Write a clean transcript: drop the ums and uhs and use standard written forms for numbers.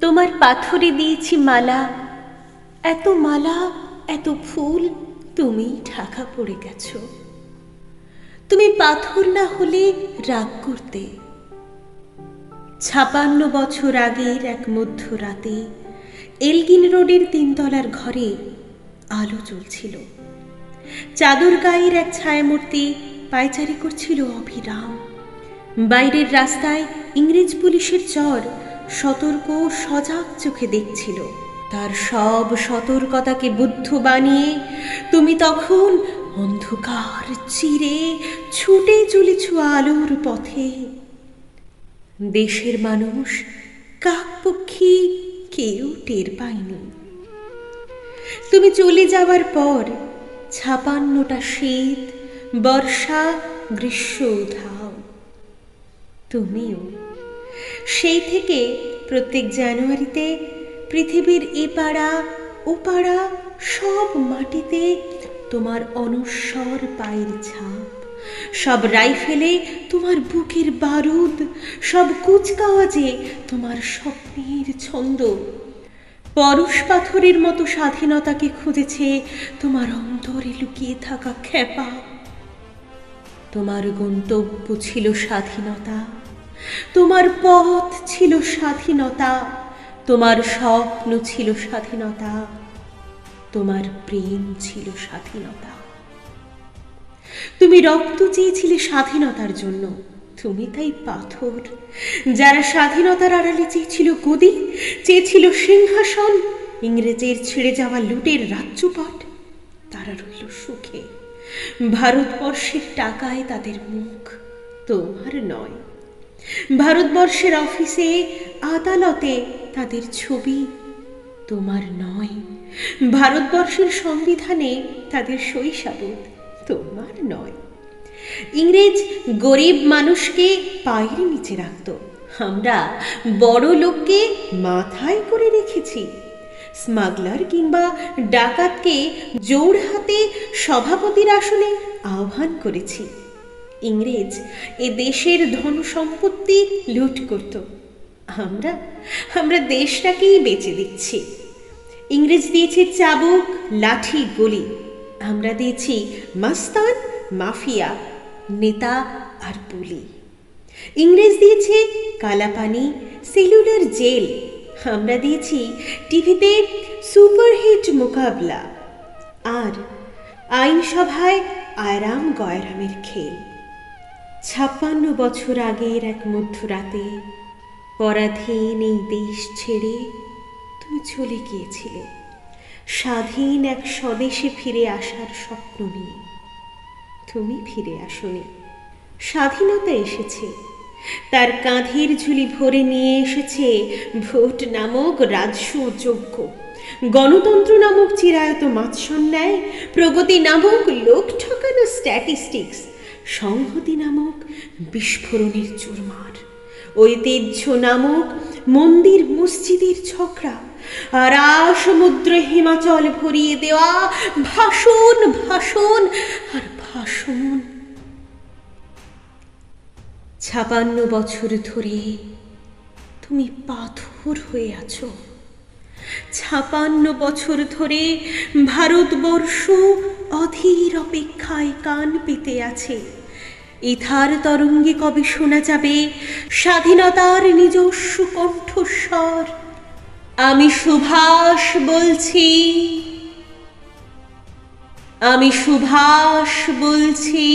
তোমার পাথরে দিয়েছি মালা, এত মালা এত ফুল তুমি ঢাকা পড়ে গেছো। তুমি পাথর না হলে রাগ করতে। ৫৬ বছর আগের এক মধ্যরাতে এলগিন রোডের ৩ তলার ঘরে আলো জ্বলছিল। চাদর গায়ের এক ছায়ামূর্তি পায়চারি করছিল অবিরাম। বাইরের রাস্তায় ইংরেজ পুলিশের চর সতর্ক সজাগ চোখে দেখছিল। তার সব সতর্কতাকে বুদ্ধ বানিয়ে তুমি তখন অন্ধকার চিরে ছুটে চলেছ আলোর পথে। দেশের মানুষ কাকপক্ষী কেউ টের পায়নি। তুমি চলে যাওয়ার পর ৫৬টা শীত, বর্ষা, গ্রীষ্ম উধাও। তুমিও সেই থেকে প্রত্যেক জানুয়ারিতে পৃথিবীর এপাড়া ওপাড়া সব মাটিতে তোমার অনশ্বর পায়ের ছাপ, সব রাইফেলে তোমার বুকের বারুদ, সব কুচকাওয়াজে তোমার স্বপ্নের ছন্দ। পরশ পাথরের মতো স্বাধীনতাকে খুঁজেছে তোমার অন্তরে লুকিয়ে থাকা খেপা। তোমার গন্তব্য ছিল স্বাধীনতা, তোমার পথ ছিল স্বাধীনতা, তোমার স্বপ্ন ছিল স্বাধীনতা, তোমার প্রেম ছিল স্বাধীনতা। তুমি রক্ত চেয়েছিলে স্বাধীনতার জন্য, তুমি তাই পাথর। যারা স্বাধীনতার আড়ালে চেয়েছিল গদি, চেয়েছিল সিংহাসন, ইংরেজের ছেড়ে যাওয়া লুটের রাজ্যপাট, তারা রইল সুখে। ভারতবর্ষের টাকায় তাদের মুখ, তোমার নয়। ভারতবর্ষের অফিসে আদালতে তাদের ছবি, তোমার নয়। ভারতবর্ষের সংবিধানে তাদের শৈশাবত, তোমার নয়। ইংরেজ গরিব মানুষকে পায়ের নিচে রাখত, আমরা বড় লোককে মাথায় করে রেখেছি। স্মাগলার কিংবা ডাকাতকে জোড় হাতে সভাপতির আসনে আহ্বান করেছি। ইংরেজ এ দেশের ধন সম্পত্তি লুট করত, আমরা দেশটাকেই বেচে দিচ্ছি। ইংরেজ দিয়েছে চাবুক, লাঠি, গলি, আমরা দিয়েছি মাস্তান, মাফিয়া, নেতা আর বুলি। ইংরেজ দিয়েছে কালাপানি, সেলুলার জেল, আমরা দিয়েছি টিভিতে সুপারহিট মোকাবলা আর আইনসভায় আয়রাম গয়রামের খেল। ৫৬ বছর আগের এক মধ্যরাতে পরাধীন এই দেশ ছেড়ে তুমি চলে গিয়েছিলে স্বাধীন এক স্বদেশে ফিরে আসার স্বপ্ন নিয়ে। তুমি ফিরে আসোনি। স্বাধীনতা এসেছে, তার কাঁধের ঝুলি ভরে নিয়ে এসেছে ভোট নামক রাজস্ব যোগ্য, গণতন্ত্র নামক চিরায়ত মাৎসন্যায়, প্রগতি নামক লোক ঠকানো স্ট্যাটিস্টিক্স, সংহতি নামক বিস্ফোরণের চুরমার, ঐতিহ্য নামক মন্দির মসজিদের ঝগড়া, আর সমুদ্র হিমাচল ভরিয়ে দেওয়া ভাষণ, ভাষণ আর ভাষণ। ৫৬ বছর ধরে তুমি পাথর হয়ে আছো। ৫৬ বছর ধরে ভারতবর্ষ অধীর অপেক্ষায় কান পেতে আছে। ইথার তরঙ্গে কবে শোনা যাবে স্বাধীনতার নিজস্ব কণ্ঠস্বর? আমি সুভাষ বলছি, আমি সুভাষ বলছি।